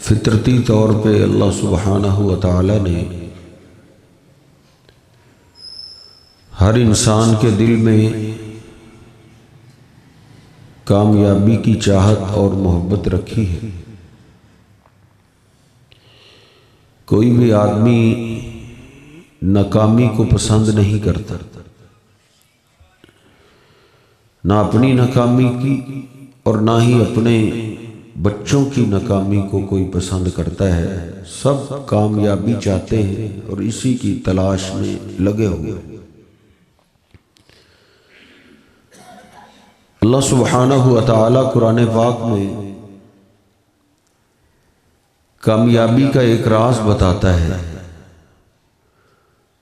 फितरती तौर पे अल्लाह सुब्हानहू व तआला ने हर इंसान के दिल में कामयाबी की चाहत और मोहब्बत रखी है। कोई भी आदमी नाकामी को पसंद नहीं करता, ना अपनी नाकामी की और ना ही अपने बच्चों की नाकामी को कोई पसंद करता है। सब कामयाबी चाहते हैं और इसी की तलाश में लगे हुए। अल्लाह सुब्हानहू व तआला कुरान पाक में कामयाबी का एक राज बताता है।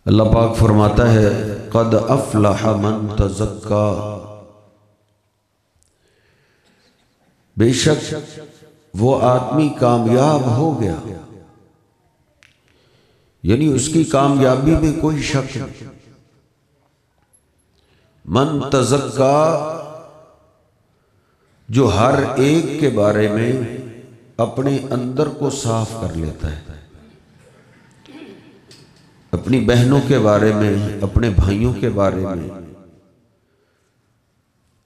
अल्लाह पाक फरमाता है क़द अफ़लह मन तज़क्का, बेशक वो आदमी कामयाब हो गया, यानी उसकी कामयाबी में कोई शक नहीं। मन तज़क्का, जो हर एक के बारे में अपने अंदर को साफ कर लेता है, अपनी बहनों के बारे में, अपने भाइयों के बारे में,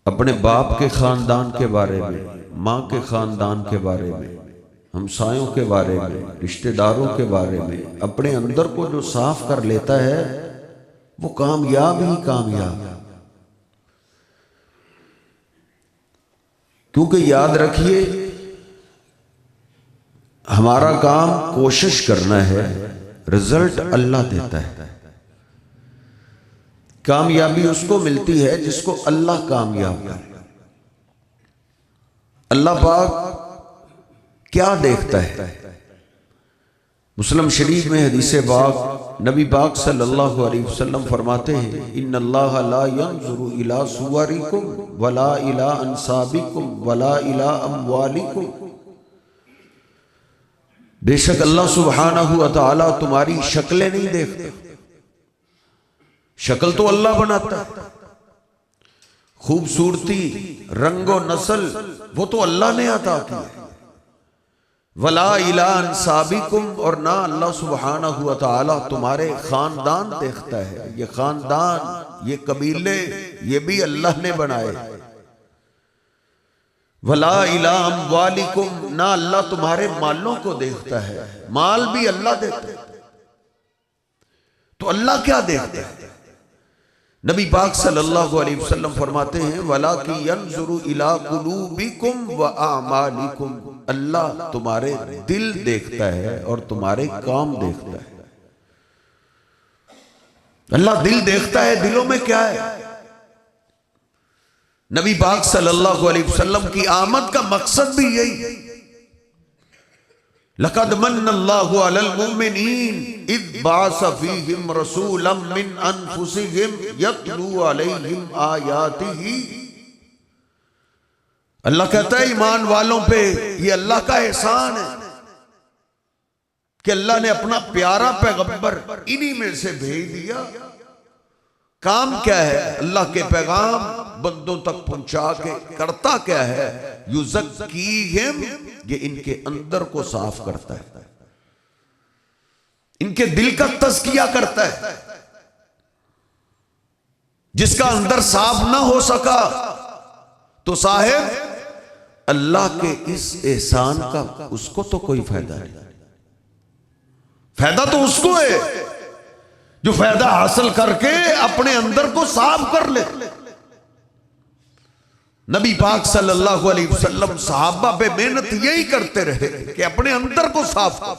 अपने बाप के खानदान के बारे में, माँ के खानदान के बारे में, हमसायों के बारे में, रिश्तेदारों के बारे में अपने अंदर को जो साफ कर लेता है वो कामयाब ही कामयाब। क्योंकि याद रखिए, हमारा काम कोशिश करना है, रिजल्ट अल्लाह देता है। कामयाबी उसको मिलती है जिसको अल्लाह कामयाब करे। अल्लाह पाक क्या देखता है? मुस्लिम शरीफ में हदीस पाक नबी पाक सल्लल्लाहु अलैहि वसल्लम फरमाते हैं इन्नल्लाह ला यंजुरु इला सुवरिकुम वला इला अंसाबिकुम वला इला अमवालिकुम, बेशक अल्लाह सुब्हानहू व तआला तुम्हारी शक्लें नहीं देखता, शक्ल तो अल्लाह बनाता है, खूबसूरती, रंगो नस्ल वो तो अल्लाह ने अता की। वला इला अंसाबिकुम, और ना अल्लाह सुब्हानहू व तआला तुम्हारे खानदान देखता है। ये खानदान, ये कबीले, ये भी अल्लाह ने बनाए। वला इला अमवालिकुम, ना अल्लाह तुम्हारे मालों को देखता है, माल भी अल्लाह देता है। तो अल्लाह क्या देखता है? नबी पाक सल्लल्लाहु अलैहि वसल्लम फरमाते हैं वला की यंजुरु इला कुलूबिकुम व आमालिकुम, अल्लाह तुम्हारे दिल देखता है और तुम्हारे काम देखता है। अल्लाह दिल देखता है, दिलों में क्या है। नबी पाक सल्लल्लाहु अलैहि वसल्लम की आमद का मकसद भी यही है। लक़द मन्नल्लाहु अलल मुमिनीन इज़ बअस फ़ीहिम रसूलन मिन अनफुसिहिम यतलू अलैहिम आयातिही। अल्लाह कहता है ईमान वालों पे ये अल्लाह का एहसान है कि अल्लाह ने अपना प्यारा पैगंबर इन्हीं में से भेज दिया। काम क्या है? अल्लाह के पैगाम बंदों तक पहुंचा के करता क्या है? युज़क्कीहिम, ये इनके अंदर को साफ करता है, इनके दिल का तज़किया करता है। जिसका अंदर साफ ना हो सका तो साहिब अल्लाह के इस एहसान का उसको तो कोई फायदा नहीं। फायदा तो उसको है जो फायदा हासिल करके अपने अंदर को साफ कर ले। नबी पाक सल्लल्लाहु अलैहि वसल्लम सहाबा पे मेहनत यही करते रहे कि अपने अंदर को साफ कर।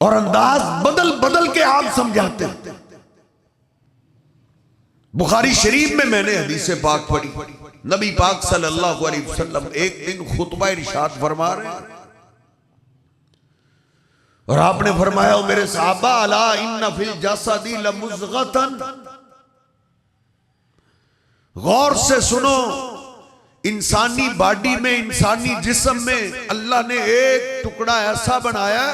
और अंदाज बदल बदल के आप समझाते हैं। बुखारी शरीफ में मैंने हदीस पाक पढ़ी, नबी पाक सल्लल्लाहु अलैहि वसल्लम एक दिन खुतबा इरशाद फरमा रहे हैं और आपने फरमाया, मेरे सहाबा, अला इन्ना फिल जसदी लमुज़गतन, गौर से सुनो, इंसानी बॉडी में, इंसानी जिस्म में अल्लाह ने एक टुकड़ा ऐसा बनाया,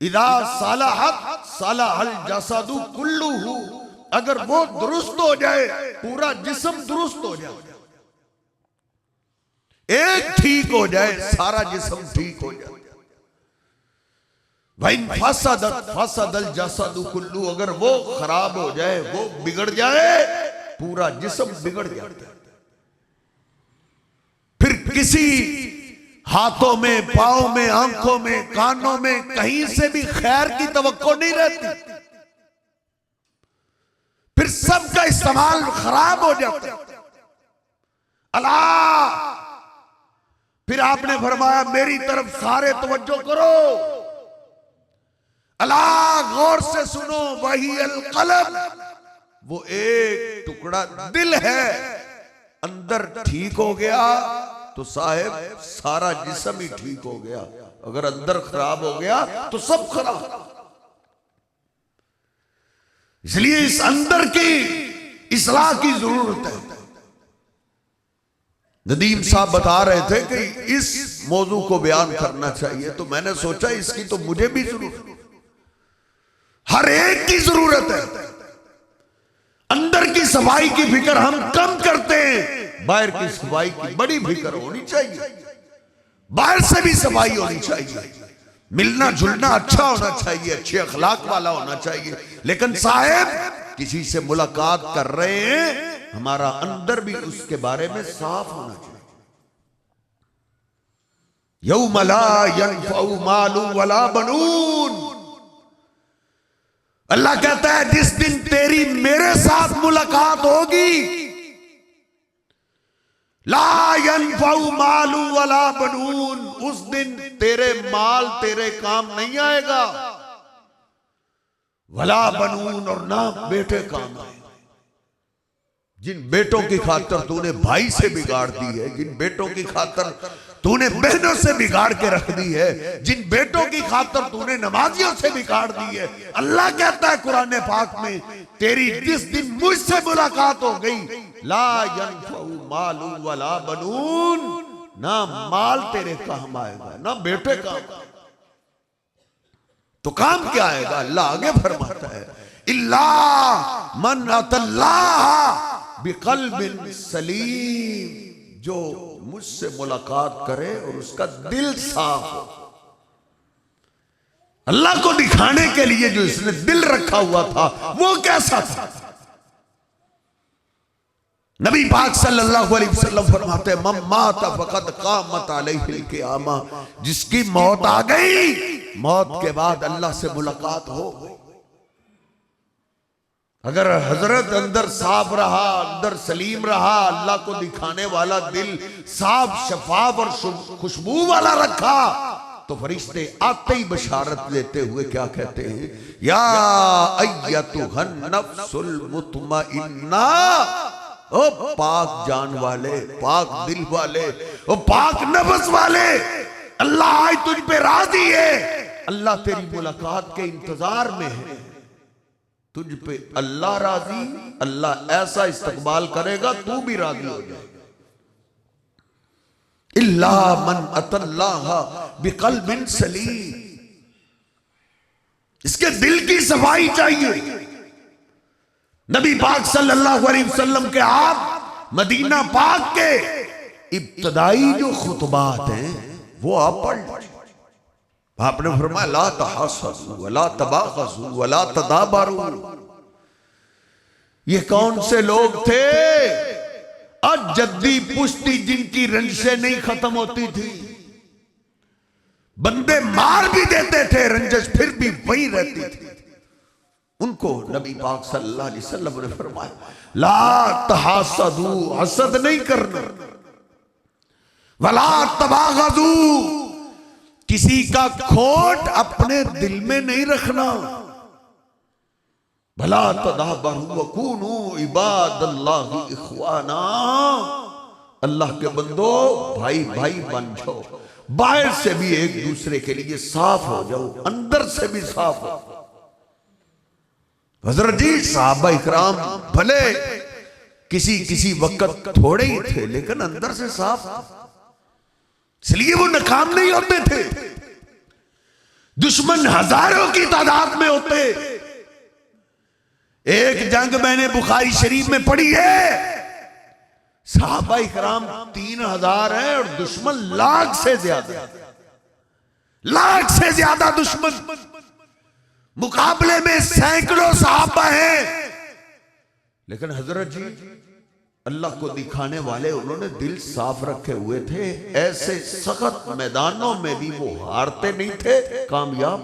इदा सालाहत सालाहल जसदु कुल्लुहु, अगर वो दुरुस्त हो जाए पूरा जिस्म दुरुस्त हो जाए, एक ठीक हो जाए सारा जिस्म ठीक हो जाए। भाई फसदल जसदु कुल्लु, अगर वो खराब हो जाए, वो बिगड़ जाए, पूरा जिस्म बिगड़ जाता है। फिर किसी हाथों में, पांव में, आंखों में, कानों में कहीं से भी खैर की तवक्को नहीं रहती, फिर सबका इस्तेमाल खराब हो जाता है। अल्लाह, फिर आपने फरमाया, मेरी तरफ सारे तवज्जो करो, अल्लाह गौर से सुनो, वही अलकलब, वो एक टुकड़ा दिल है, अंदर ठीक हो गया तो साहेब सारा जिस्म ही ठीक हो गया, अगर अंदर खराब हो गया तो सब खराब। इसलिए इस अंदर की इस्लाह की जरूरत है। नदीम साहब बता रहे थे कि इस मौजू को बयान करना चाहिए, तो मैंने सोचा इसकी तो मुझे भी जरूरत, हर एक की जरूरत है। अंदर की सफाई की फिक्र हम कम करते हैं, बाहर की सफाई की बड़ी फिक्र होनी चाहिए, बाहर से भी सफाई होनी चाहिए, मिलना जुलना अच्छा होना चाहिए, अच्छे अखलाक वाला होना चाहिए। लेकिन साहब किसी से मुलाकात कर रहे हैं, हमारा अंदर भी उसके बारे में साफ होना चाहिए। यौम ला यनफउ मालु वला बनून, अल्लाह कहता है जिस दिन तेरी मेरे साथ मुलाकात होगी, ला यनफउ मालु वला बनून, उस दिन तेरे माल तेरे काम नहीं आएगा, वला बनून, और ना बेटे काम आएगा। जिन बेटों की खातर तूने भाई से बिगाड़ दी है, जिन बेटों की खातर तूने बहनों से बिगाड़ के रख दी है, जिन बेटों की खातर तूने नमाजियों से बिगाड़ दी है, अल्लाह कहता है कुरान पाक में, तेरी जिस दिन मुझसे मुलाकात हो गई, ला यनफउ मालु वला बनून, ना माल तेरे काम आएगा ना बेटे काम। तो काम क्या आएगा? अल्लाह आगे फरमाता है, इल्ला मन अतल्लाह बिक़ल्बिन सलीम, जो मुझसे मुलाकात करे और उसका दिल साफ हो। अल्लाह को दिखाने के लिए जो इसने दिल रखा हुआ था वो कैसा था? नबी पाक सल्लल्लाहु अलैहि वसल्लम फरमाते हैं, मम माता फक़द क़ामत अलैहिल क़ियामा, जिसकी मौत आ गई, मौत के बाद अल्लाह से मुलाकात हो गई। अगर हजरत अंदर साफ रहा, अंदर सलीम रहा, अल्लाह को दिखाने वाला दिल साफ, शफाफ और खुशबू वाला रखा, तो फरिश्ते आते ही बशारत देते हुए क्या कहते हैं, या अय्यतुहन नफ्सुल मुतमइन्ना, ओ पाक जान वाले, पाक दिल वाले, ओ पाक नफ्स वाले, अल्लाह आज तुझ पे राजी है, अल्लाह तेरी मुलाकात के इंतजार में है, तुझ पे अल्लाह राजी, अल्लाह ऐसा इस्तकबाल करेगा तू भी राजी हो जाएगा। इल्ला मन अतल्लाह बिक़ल्बिन सलीम, इसके दिल की सफाई चाहिए। नबी पाक सल्लल्लाहु अलैहि वसल्लम के आप मदीना पाक के इब्तदाई जो खुतबात हैं वो आप पढ़ लीजिए। आपने फरमाया, ला तहाससू वला तबागसू वला तदाबरू। ये कौन से लोग थे? अजद्दी पुश्ती, जिनकी रंजिशें नहीं खत्म होती थी, बंदे मार भी देते थे, रंजिश फिर भी वही रहती थी। उनको नबी पाक सल्लल्लाहु अलैहि वसल्लम ने फरमाया, ला तहासदू, हसद नहीं करना, वला तबागसू, किसी का खोट अपने दिल में नहीं रखना। भला तदाबरू वकूनू इबादल्लाहि इख्वाना, अल्लाह के बंदो भाई भाई बन जाओ, बाहर से भी एक दूसरे के लिए साफ हो जाओ, अंदर से भी साफ हो। हजरत जी सहाबा इकराम भले किसी किसी वक्त थोड़े ही थे, लेकिन अंदर से साफ, इसलिए वो नाकाम नहीं होते थे। दुश्मन हजारों की तादाद में होते। एक जंग मैंने बुखारी शरीफ में पढ़ी है, सहाबा इकराम 3000 है और दुश्मन लाख से ज्यादा, लाख से ज्यादा दुश्मन, मुकाबले में सैकड़ों सहाबा हैं। लेकिन हजरत जी अल्लाह को दिखाने वाले, उन्होंने दिल साफ रखे हुए थे। ऐसे सख्त मैदानों में भी वो हारते नहीं थे, कामयाब।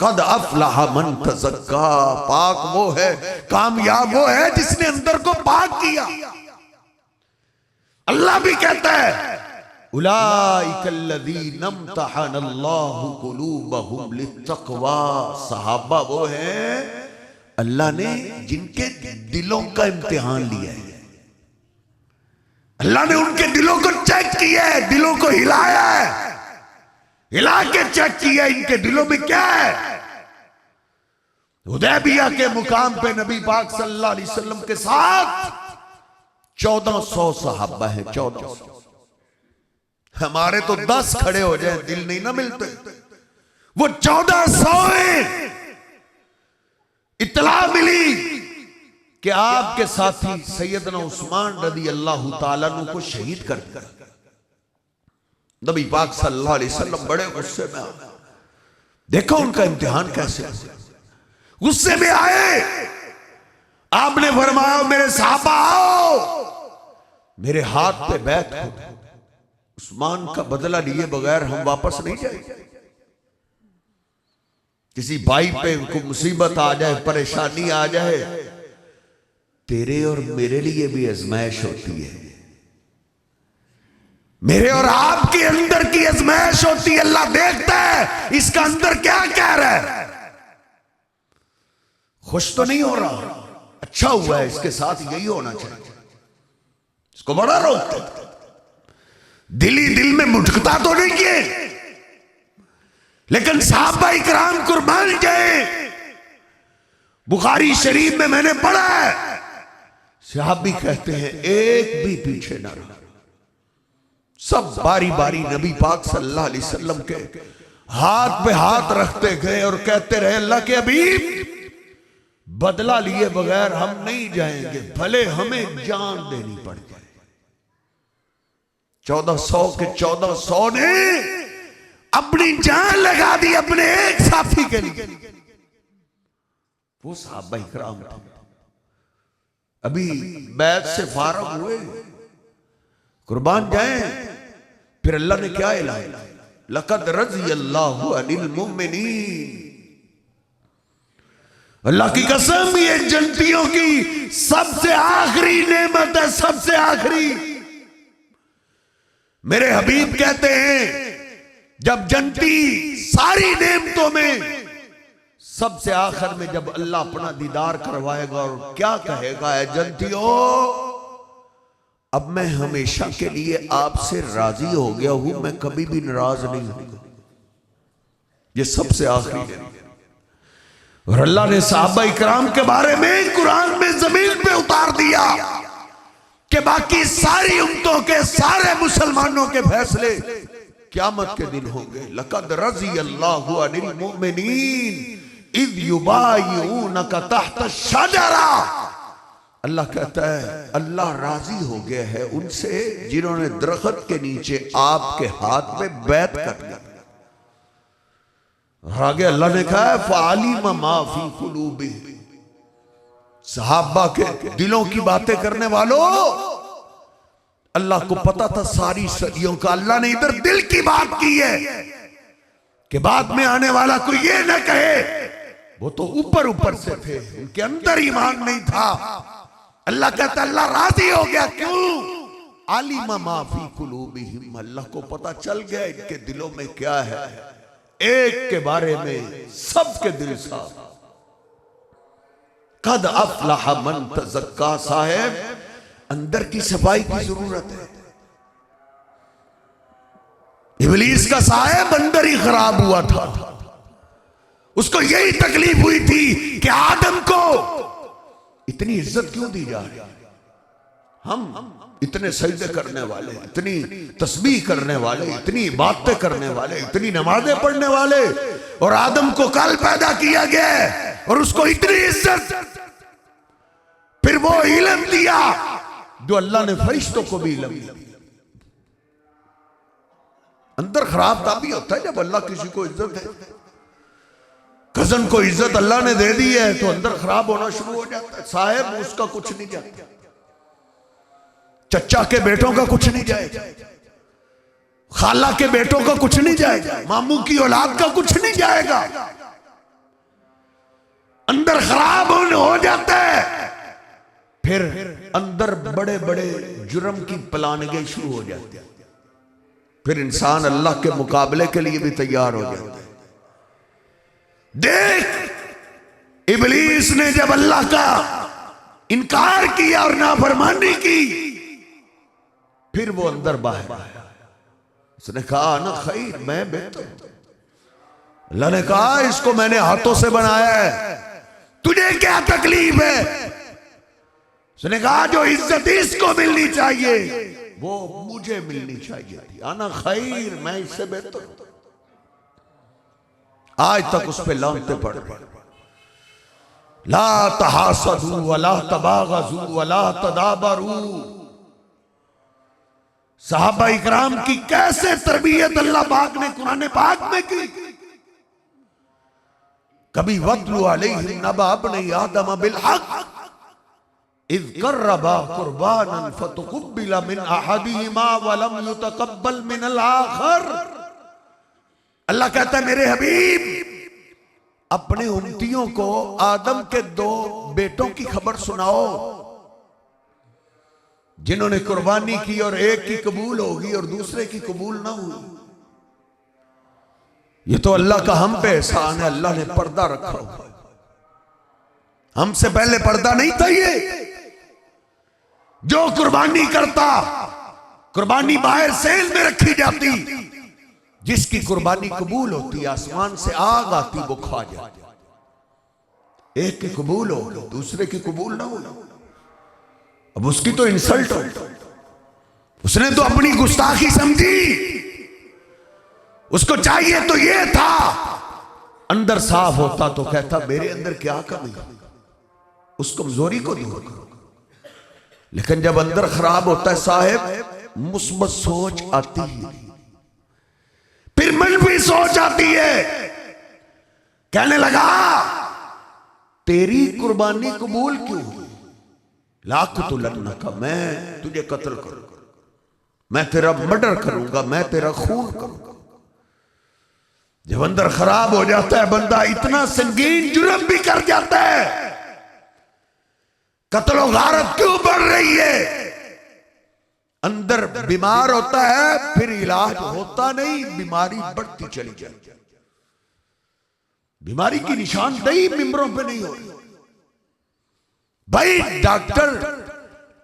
कद अफलाह मन तज़क्का, पाक वो है, कामयाब वो है जिसने अंदर को पाक किया। अल्लाह भी कहता है उलाइकल्लज़ीना इम्तहनल्लाहु कुलूबहुम लित्तक़वा, सहाबा वो है अल्लाह ने जिनके दिलों का इम्तिहान लिया है। अल्लाह ने उनके दिलों को चेक किया है, दिलों को हिलाया है, हिला के चेक किया इनके दिलों में क्या है। हुदैबिया के मुकाम पे नबी पाक सल्लल्लाहु अलैहि वसल्लम के साथ 1400 सहाबा हैं, 1400। हमारे तो 10 खड़े हो जाए दिल नहीं ना मिलते, वो 1400 हैं। इत्तला मिली कि आपके साथी सैयदना उस्मान रज़ी अल्लाह ताला अन्हु को शहीद कर दिया। नबी पाक सल्लल्लाहु अलैहि वसल्लम बड़े गुस्से में आए। देखो उनका इम्तिहान कैसे, गुस्से में आए। आपने फरमाया मेरे साहबा आओ, मेरे हाथ पे बैठ हो, उस्मान का बदला लिए बगैर हम वापस नहीं जाएंगे। किसी भाई पे उनको मुसीबत आ जाए, परेशानी आ जाए, तेरे और मेरे लिए भी आजमाइश होती है, मेरे और आपके अंदर की आजमाइश होती है। अल्लाह देखता है इसका अंदर क्या कह रहा है। खुश तो नहीं हो रहा, अच्छा हुआ है, इसके साथ यही होना चाहिए। इसको बड़ा रोकते, दिल ही दिल में मुठकता तो नहीं किए, लेकिन सहाबा इकराम कुर्बान जाए। बुखारी शरीफ में मैंने पढ़ा है, सहाबी कहते हैं एक भी पीछे ना रहा, सब बारी बारी नबी पाक सल्लल्लाहु अलैहि वसल्लम के हाथ पे हाथ रखते गए और कहते रहे अल्लाह के हबीब बदला लिए बगैर हम नहीं जाएंगे, भले हमें जान देनी पड़ जाए। 1400 के 1400 ने अपनी जान लगा दी अपने एक साथी के लिए। वो सहाबा इकराम थे, अभी बैत से फारग हुए, कुर्बान जाए। फिर अल्लाह ने क्या ऐलान, लक़द रज़ियल्लाहु अनिल मुमिनीन, अल्लाह की कसम ये जन्नतियों की सबसे आखिरी नेमत है, सबसे आखिरी। मेरे हबीब कहते हैं जब जन्नती सारी नेमतों में सबसे आखिर में जब अल्लाह अपना दीदार करवाएगा और क्या कहेगा, है जन्नतियों अब मैं हमेशा के लिए आपसे राजी हो गया हूं, मैं कभी भी नाराज नहीं हूं। ये सबसे आखिरी है। और अल्लाह ने सहाबा इकराम के बारे में कुरान में जमीन पे उतार दिया कि बाकी सारी उम्मतों के सारे मुसलमानों के फैसले क़यामत के दिन होंगे। लक़द रज़ियल्लाहु अनिल मुमिनीन इज़ युबायिऊनका तहत शजरा, अल्लाह कहता है अल्लाह राजी हो गया है उनसे जिन्होंने दरख्त के नीचे आपके हाथ में बैत कर लिया। आगे अल्लाह ने कहा फ़अलिम मा फ़ी क़ुलूबिहिम, सहाबा के दिलों की बातें करने वालों, अल्लाह को पता था सारी सदियों का। अल्लाह ने इधर दिल की बात की है कि बाद में आने वाला कोई ये न कहे वो तो ऊपर ऊपर से थे, उनके अंदर ईमान नहीं था। अल्लाह कहता अल्लाह राजी हो गया, क्यों? आलिमा माफी कुलूबिहिम, अल्लाह को पता चल गया इनके दिलों में क्या है। एक के बारे में सबके दिल साफ। कद अफलह मन तज़क्का, साहब अंदर की सफाई की जरूरत है। इब्लीस का साहब अंदर ही खराब हुआ था। उसको यही तकलीफ हुई थी कि आदम को इतनी इज्जत क्यों दी जा रही है। हम इतने सजदे करने वाले, इतनी तस्बीह करने वाले, इतनी इबादतें करने वाले, इतनी नमाजें पढ़ने वाले, और आदम को कल पैदा किया गया और उसको इतनी इज्जत, फिर वो इल्म दिया जो अल्लाह ने फरिश्तों को भी इल्म दिया। अंदर खराब तभी होता है जब अल्लाह किसी को इज्जत दे। कजन को इज्जत अल्लाह ने दे दी है तो अंदर खराब होना शुरू हो जाता है। साहब उसका कुछ नहीं जाता, चचा के बेटों का कुछ नहीं जाएगा, खाला के बेटों का कुछ नहीं जाएगा, मामू की औलाद का कुछ नहीं जाएगा। अंदर खराब हो जाता है, फिर अंदर बड़े बड़े जुर्म की प्लानिंगें शुरू हो जाती है। फिर इंसान अल्लाह के मुकाबले के लिए भी तैयार हो जाता है। देख, इब्लीस ने जब अल्लाह का इनकार किया और नाफरमानी की, फिर वो अंदर बाहर आया। उसने कहा ना खैर, मैं बेहतर हूं। अल्लाह ने कहा इसको मैंने हाथों से बनाया है, तुझे क्या तकलीफ है। उसने कहा जो इज्जत इसको मिलनी चाहिए वो मुझे मिलनी चाहिए थी। आना खैर, मैं इससे बेहतर हूं। आज तक उस पे लानते पड़ रहे। ला तहासदू वला तबागजू वला तदाबरू। सहाबा इकराम की कैसे तरबियत अल्लाह पाक ने कुरान पाक में की। कभी वत्लु अलैहिम नबा इब्नी आदम बिल हक इज़ कर्रबा कुर्बानन फतुक़ब्बिला मिन अहदिहिमा वलम युतक़ब्बल मिन अल-आखर। अल्लाह कहता है मेरे हबीब, अपने उम्मतियों को आदम के 2 बेटों की खबर सुनाओ जिन्होंने कुर्बानी की और एक की कबूल होगी और दूसरे की कबूल ना हुई। ये तो अल्लाह का हम पे एहसान है। अल्लाह ने पर्दा रखा हुआ, हमसे पहले पर्दा नहीं था। ये जो कुर्बानी करता, कुर्बानी बाहर सेल में रखी जाती, जिसकी कुर्बानी कबूल होती आसमान से आग आती, वो खा जाती। एक की कबूल हो, दूसरे की कबूल ना हो, अब उसकी तो इंसल्ट हो। उसने तो अपनी गुस्ताखी समझी। उसको चाहिए तो ये था, अंदर साफ होता तो कहता मेरे अंदर क्या कमी है, उस कमजोरी को दूर करो। लेकिन जब अंदर खराब होता है साहब, मुस्बत सोच आती है, फिर मनफी सोच आती है। कहने लगा तेरी कुर्बानी कबूल क्यों हुई, लाख तो लड़ना का, मैं तुझे कत्ल करूंगा, मैं तेरा मर्डर करूंगा, मैं तेरा खून करूंगा। जब अंदर खराब हो जाता है बंदा, इतना संगीन जुर्म भी कर जाता है। कत्ल और गारत क्यों बढ़ रही है? अंदर बीमार होता है, फिर इलाज होता नहीं, बीमारी बढ़ती चली जाती है। बीमारी की निशानदेही मिंबरों पे नहीं होती। भाई डॉक्टर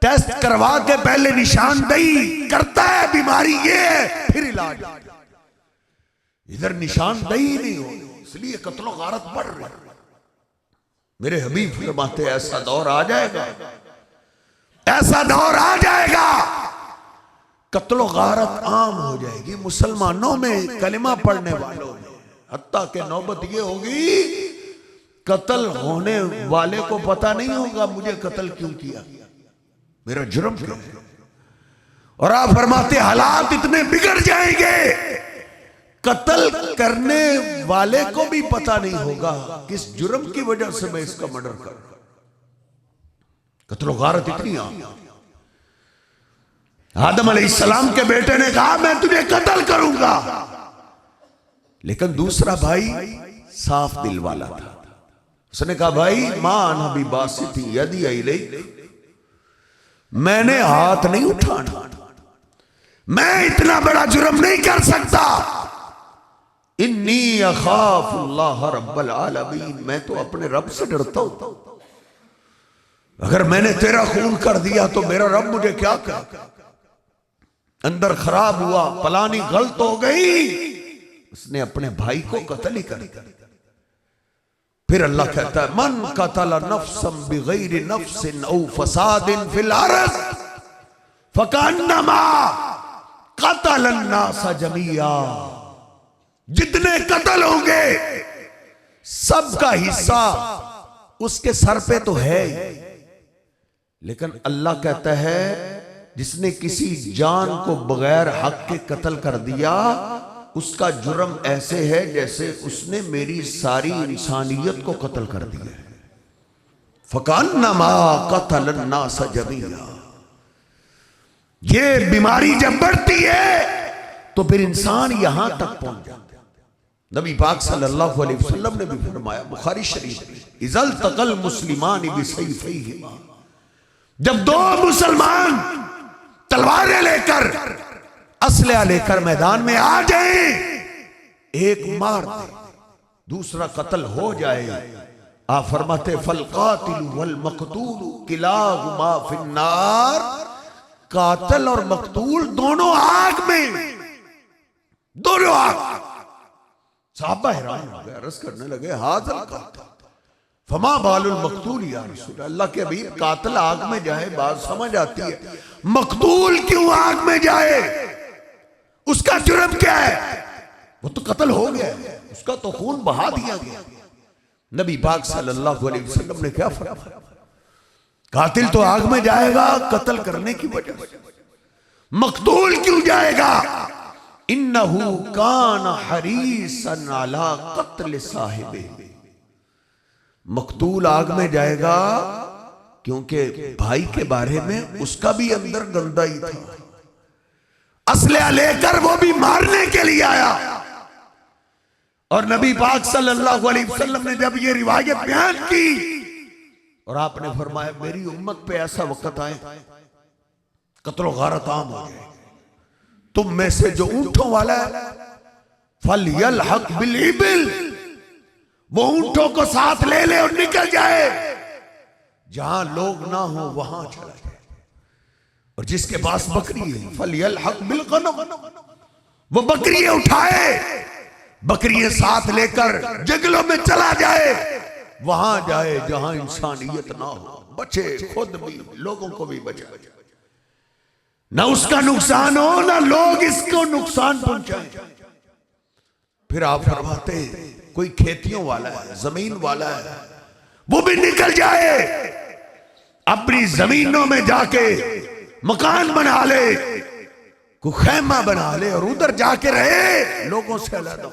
टेस्ट करवा के पहले निशानदेही करता है, बीमारी ये है, फिर इलाज। इधर निशानदेही नहीं हो, इसलिए कत्ल और गारत बढ़ रही है। मेरे हबीब फरमाते ऐसा दौर आ जाएगा, ऐसा दौर आ जाएगा, कत्लो गारत आम हो जाएगी मुसलमानों में, कलिमा पढ़ने वालों में। हत्ता के नौबत ये होगी, कत्ल होने वाले को पता नहीं होगा मुझे कत्ल क्यों किया, मेरा जुर्म क्या है। और आप फरमाते हालात इतने बिगड़ जाएंगे, कत्ल करने वाले को भी पता नहीं होगा किस जुर्म की वजह से मैं इसका मर्डर कर रहा हूं। कत्ल गारत इतनी आदम अलैहिस्सलाम के बेटे ने कहा मैं तुझे कत्ल करूंगा, लेकिन दूसरा भाई साफ दिल वाला था। उसने कहा भाई मां नबी बासिती यदी इलैक, मैंने हाथ नहीं उठाना, मैं इतना बड़ा जुर्म नहीं कर सकता। इन्नी अखाफुल्लाह रब्बल आलमीन, मैं तो अपने रब से डरता हूं। अगर मैंने तेरा खून कर दिया तो मेरा रब मुझे क्या कर। अंदर खराब हुआ, पलानी गलत हो गई, उसने अपने भाई को कत्ल ही कर दिया। फिर अल्लाह कहता है मन कतल नफ्सम बिगैर नफ्सिन औ फसादिन फिल अर्ज़ फकअन्नमा कतल अन्नास जमीआ। जितने कत्ल होंगे सबका हिस्सा उसके सर पे तो है ही, लेकिन अल्लाह कहता है जिसने किसी जान को बगैर हक के कत्ल कर दिया उसका जुर्म ऐसे है जैसे उसने मेरी सारी इंसानियत को कत्ल कर दिया है। फकअन्नमा कतल अन्नास जमीआ। ये बीमारी जब बढ़ती है तो फिर इंसान यहां तक पहुंच जाता है। नबी पाक सल्लल्लाहु अलैहि वसल्लम ने भी फरमाया, बुखारी शरीफ, इज़ल तक़ल मुस्लिमान बिसैफ़ैहिमा, जब दो मुसलमान तलवारें लेकर असलहा लेकर मैदान में आ जाए, एक मार दे दूसरा कत्ल हो जाए, आप फरमाते फल कातिल वल मक़तूल किलाहुमा फिन्नार। कातिल और मकतूल दोनों आग में, दोनों आग। साहबा हैरान हो गए, अर्ज़ करने लगे हाज़िल कातिल फमा बालुल मकतूल या रसूल अल्लाह के हबीब, कातिल आग में जाए बात समझ आती है, मकतूल क्यों आग में जाए? उसका जुर्म क्या है? वो तो कत्ल हो गया, उसका तो खून बहा दिया गया। नबी पाक सल्लल्लाहु अलैहि वसल्लम ने क्या फरमाया? कातिल तो आग में जाएगा कत्ल करने की वजह से, मकतूल क्यों जाएगा? इन्नहु कान हरीसन अला कत्ल साहिबे। मकतूल आग में जाएगा क्योंकि भाई के बारे में उसका भी अंदर गंदा ही था, असलहा लेकर वो भी मारने के लिए आया। और नबी पाक सल्लल्लाहु अलैहि वसल्लम ने जब ये रिवायत बयान की और आपने फरमाया मेरी उम्मत पे ऐसा वक्त आए कत्ल गारत आम हो जाए, तुम में से जो ऊंटों वाला है फल यलहक बिल इबिल, वो ऊंटों को साथ ले ले और निकल जाए, जहां लोग ना हो वहां चला जाए। और जिसके पास बकरी है फल यलहक बिल गनम, वो बकरियां उठाए, बकरियां साथ लेकर जंगलों में चला जाए, वहां जाए जहां इंसानियत ना हो, बचे खुद भी लोगों को भी बचाए, ना उसका नुकसान हो ना लोग इसको नुकसान पहुंचाए। फिर आप फरमाते कोई खेतियों वाला है, जमीन वाला है, वो भी निकल जाए, अपनी जमीनों में जाके मकान बना ले, को खैमा बना ले और उधर जाके रहे, लोगों से अलग।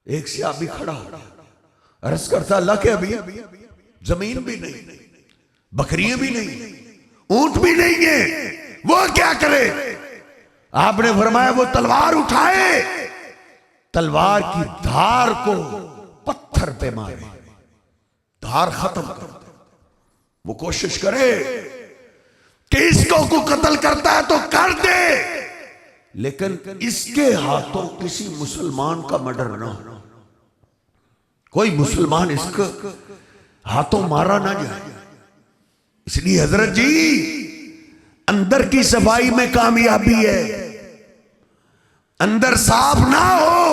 एक सहाबी खड़ा अर्ज करता अल्लाह के अभी जमीन भी नहीं, बकरियां भी नहीं, ऊंट भी नहीं है, वो क्या करे? आपने फरमाया वो तलवार उठाए, तलवार की धार को पत्थर पे मारे, धार खत्म कर दे। वो कोशिश करे कि इसको को कत्ल करता है तो कर दे, लेकिन इसके हाथों किसी मुसलमान का मर्डर ना हो, कोई मुसलमान इसको हाथों मारा ना जाए। इसलिए हजरत जी अंदर की सफाई में कामयाबी है, अंदर साफ ना हो।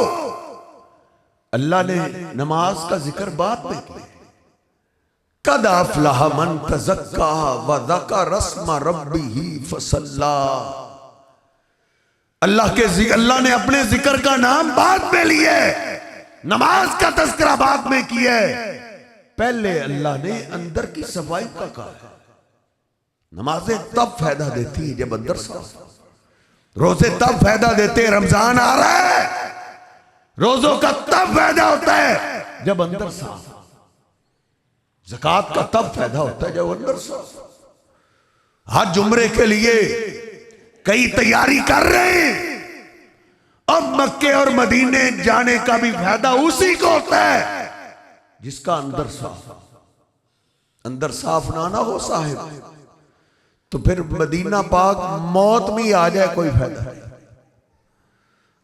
अल्लाह ने नमाज का जिक्र बाद में किया, कद अफ़लह मन तज़क्का व ज़करा रस्म रब्बिही फसल्ला। अल्लाह ने अपने जिक्र का नाम बाद में लिया, नमाज का तज़किरा बाद में किया। पहले अल्लाह ने अंदर की सफाई का कहा। नमाजें तब फायदा देती है जब अंदर साफ, रोजे तब फायदा देते हैं, रमजान आ रहा है, रोजों का तब फायदा होता है जब अंदर साफ, ज़कात का तब फायदा होता है जब अंदर साफ। हज उम्रे के लिए कई तैयारी कर रहे हैं, अब मक्के और मदीने जाने का भी फायदा उसी को होता है जिसका अंदर साफ। अंदर साफ ना हो साहिब तो फिर मदीना पाक मौत में आ जाए कोई फायदा नहीं।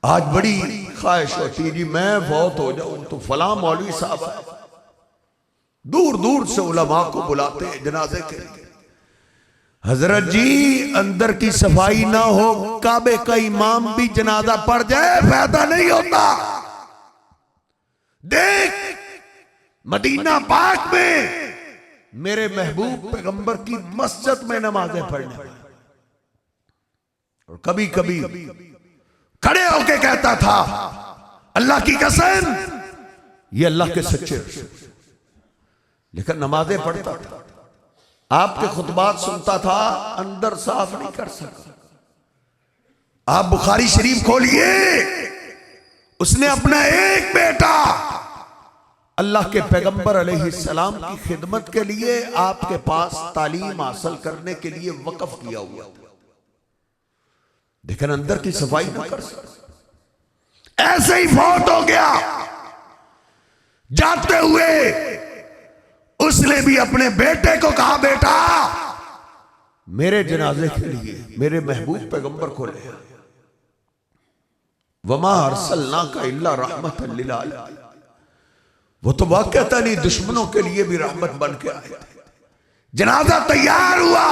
आज बड़ी ख्वाहिश होती है जी मैं फौत हो जाऊं तो फलां मौलवी साहब आए, दूर दूर से उलमा को बुलाते हैं जनाजे के लिए। हजरत जी अंदर की सफाई ना हो, काबे का इमाम भी जनाजा पढ़ जाए फायदा नहीं होता। देख मदीना पाक में मेरे महबूब पैगंबर की मस्जिद में नमाजें पढ़ने, और कभी कभी खड़े होके कहता था अल्लाह की कसम ये अल्लाह के सच्चे, लेकिन नमाजें पढ़ता था, आपके खुतबात सुनता था, अंदर साफ नहीं कर सका। आप बुखारी शरीफ खोलिए, उसने अपना एक बेटा अल्लाह के पैगंबर अलैहिस्सलाम की खिदमत के लिए आपके पास तालीम हासिल करने के लिए वक्फ किया हुआ, लेकिन अंदर की सफाई न कर सका। ऐसे ही फौत हो गया। जाते हुए उसने भी अपने बेटे को कहा बेटा मेरे जनाजे के लिए मेरे महबूब पैगंबर को ले, वमा अरसलनाका इल्ला रहमतन लिल आलमीन। वो तो वाक़अतन नहीं दुश्मनों के लिए भी रहमत बन के आए थे। जनाजा तैयार हुआ,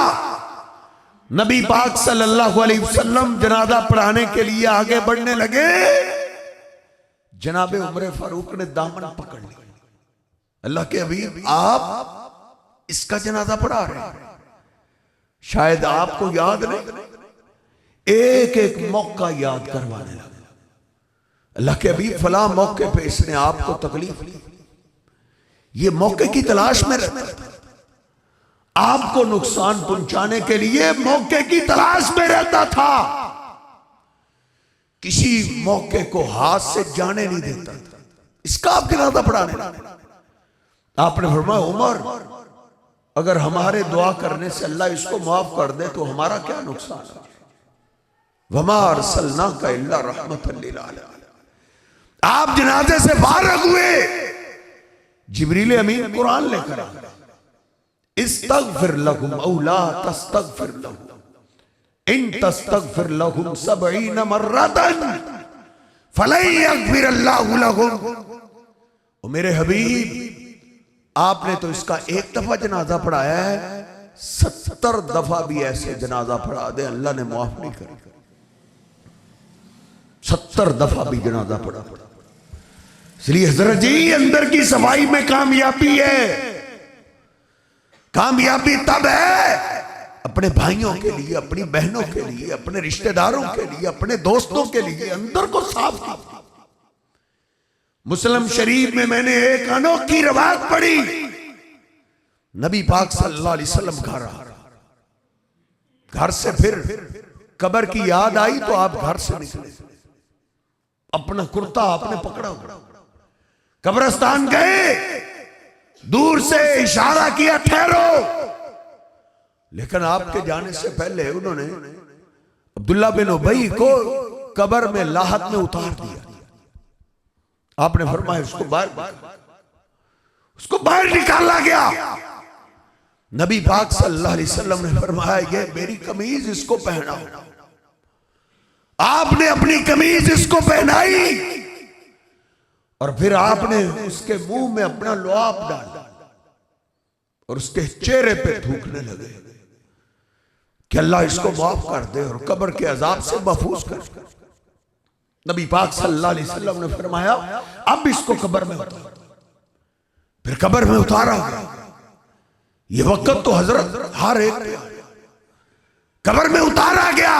नबी पाक सल्लल्लाहु अलैहि वसल्लम जनाजा पढ़ाने के लिए आगे बढ़ने लगे। जनाबे उमर फारूक ने दामन पकड़ लिया, अल्लाह के हबीब आप इसका जनाजा पढ़ा रहे हैं, शायद आपको याद नहीं। एक एक मौका याद करवाने लगे। अल्लाह के हबीब फला मौके पे इसने आपको तकलीफ दी, ये मौके की तलाश में रहता है, आपको नुकसान पहुंचाने के लिए मौके की तलाश में रहता था, किसी मौके को हाथ से जाने नहीं देता था। इसका आप जनाजा पढ़ाने लगे। आपने फरमाया उमर अगर हमारे दुआ करने से अल्लाह इसको माफ कर दे तो हमारा क्या नुकसान है। वमा अरसलनाका इल्ला रहमतन लिल आलमीन। आप जनाजे से फारिग हुए, जिब्रील अमीन कुरान लेकर आए, इस्तगफिर लहुम औ ला तस्तगफिर लहुम इन तस्तगफिर लहुम 70 मर्रतन फलन यगफिर अल्लाहु लहुम। ओ मेरे हबीब आपने तो इसका एक दफा जनाजा पढ़ाया है, 70 दफा भी ऐसे जनाजा पढ़ा दे अल्लाह ने माफ नहीं करेगा। 70 दफा भी जनाजा पढ़ा। इसलिए हजरत जी अंदर की सफाई में कामयाबी है। कामयाबी तब है अपने भाइयों के लिए, अपनी बहनों के लिए, अपने रिश्तेदारों के लिए, अपने दोस्तों के लिए अंदर को साफ किया। मुस्लिम शरीफ में मैंने एक अनोखी रवायत पढ़ी, नबी पाक सल्लल्लाहु अलैहि वसल्लम घर से फिर कब्र की याद आई तो आप घर से निकले, अपना कुर्ता आपने पकड़ा, कब्रिस्तान गए, दूर से इशारा किया ठहरो, लेकिन आपके जाने से पहले उन्होंने अब्दुल्ला बिन उबई को कब्र में लाहत में उतार दिया। आपने फरमाया उसको बाहर निकाला गया। नबी पाक सल्लल्लाहु अलैहि वसल्लम ने फरमाया ये मेरी कमीज इसको पहनाओ। आपने अपनी कमीज इसको पहनाई और फिर आपने उसके मुंह में अपना लुआब डाला और उसके चेहरे पे थूकने लगे कि अल्लाह इसको माफ कर दे और कब्र के अजाब से महफूज कर। नबी पाक सल्लल्लाहु अलैहि वसल्लम ने फरमाया अब इसको कब्र में उतारो। फिर कब्र में उतारा गया। ये वक्त तो हजरत हर एक कब्र में उतारा गया,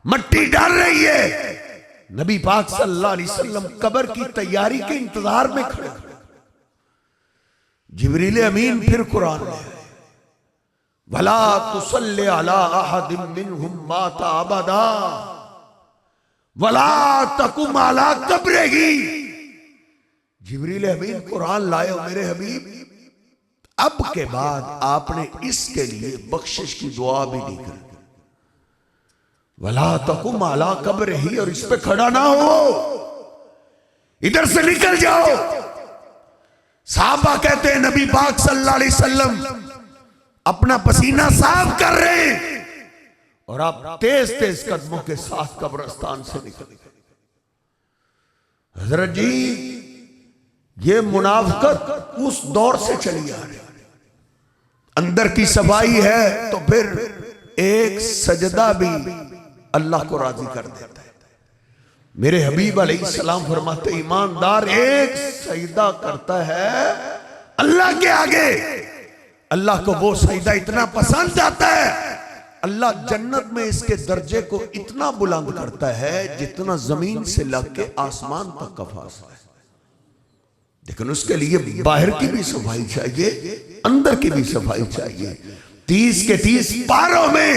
मट्टी डाल रही है। नबी पाक सल्लल्लाहु अलैहि वसल्लम कब्र की तैयारी के इंतजार में खड़े। जिब्रील अमीन फिर कुरान में वला तुसल्ली अला अहदिम मिनहुम माता अबदा वला तकुम अला कब्रिही। जिब्रील अमीन कुरान लाए मेरे हबीब, अब के बाद आपने इसके लिए बख्शिश की दुआ भी नहीं करी। वला तकुम अला कब्रिही, और इस पे खड़ा ना हो, इधर से निकल जाओ। साहबा कहते हैं नबी पाक सल्लल्लाहु अलैहि वसल्लम अपना पसीना साफ कर रहे हैं और आप तेज तेज कदमों के साथ कब्रिस्तान से निकल गए। हजरत जी, ये मुनाफिकत उस दौर से चली आ रही। अंदर की सफाई है तो फिर एक सजदा भी अल्लाह को राजी कर देता है। मेरे हबीब अलैहिस्सलाम फरमाते, ईमानदार एक सजदा करता है अल्लाह के आगे, अल्लाह को वो सजदा इतना पसंद आता है, अल्लाह जन्नत में इसके दर्जे को इतना बुलंद करता है जितना जमीन से लग के आसमान तक का फासला है। लेकिन उसके लिए बाहर की भी सफाई चाहिए, अंदर की भी सफाई चाहिए। 30 के 30 पारों में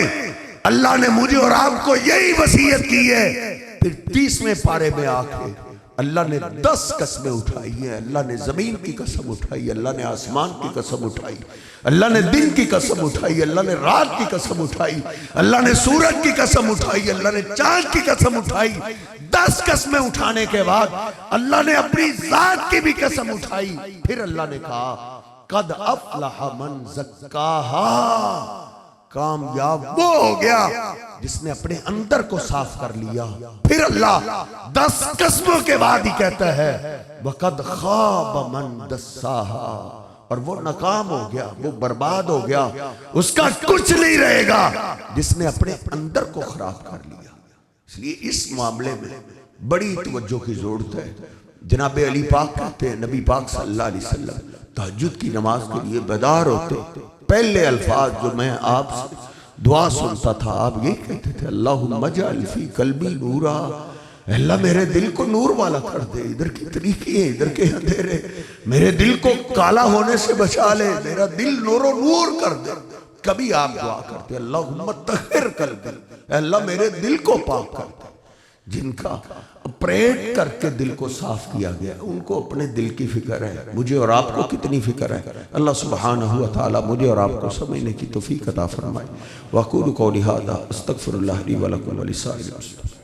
अल्लाह ने मुझे और आपको यही वसीयत की है। फिर 30वें पारे में आके अल्लाह ने 10 कसमें उठाई है। अल्लाह ने जमीन की कसम उठाई, अल्लाह ने आसमान की कसम उठाई, अल्लाह ने दिन की कसम उठाई, अल्लाह ने रात की कसम उठाई, अल्लाह ने सूरज की कसम उठाई, अल्लाह ने चांद की कसम उठाई। 10 कसमें उठाने के बाद अल्लाह ने अपनी जात की भी कसम उठाई। फिर अल्लाह ने कहा, कद अफलह मन ज़क्काहा, कामयाब वो हो गया जिसने अपने अंदर को साफ कर लिया। फिर अल्लाह 10 कस्मों के बाद ही कहता है, वक़द खाब मन दस्साहा, और वो नाकाम हो गया, वो बर्बाद हो गया, उसका कुछ नहीं रहेगा जिसने अपने अंदर को खराब कर लिया। इसलिए इस मामले में बड़ी तवज्जो की जरूरत है। जनाब अली पाक कहते हैं, नबी पाक सल्लल्लाहु अलैहि वसल्लम तहज्जुद की नमाज के लिए बेदार होते, पहले अल्फाज जो मैं आपसे दुआ सुनता था, आप यही कहते थे, अल्लाहुम्मा जअल फी कल्बी नूरा, अल्लाह मेरे दिल को नूर वाला कर दे। इधर की तरीके है, इधर के अंधेरे, मेरे दिल को काला होने से बचा ले, मेरा दिल नूरो नूर कर दे। कभी आप दुआ करते, अल्लाहुम्मा तहिर कल्बी, अल्लाह मेरे दिल को पाक कर दे। जिनका ऑपरेट करके दिल को साफ किया गया, उनको अपने दिल की फिक्र है। मुझे और आपको कितनी फिक्र है? अल्लाह सुब्हानहू व तआला मुझे और आपको समझने की तौफीक अता फरमाए। वक़ूलु क़ौली हाज़ा अस्तग़फिरुल्लाह ली व लकुम व लिसाइरिल मुस्लिमीन।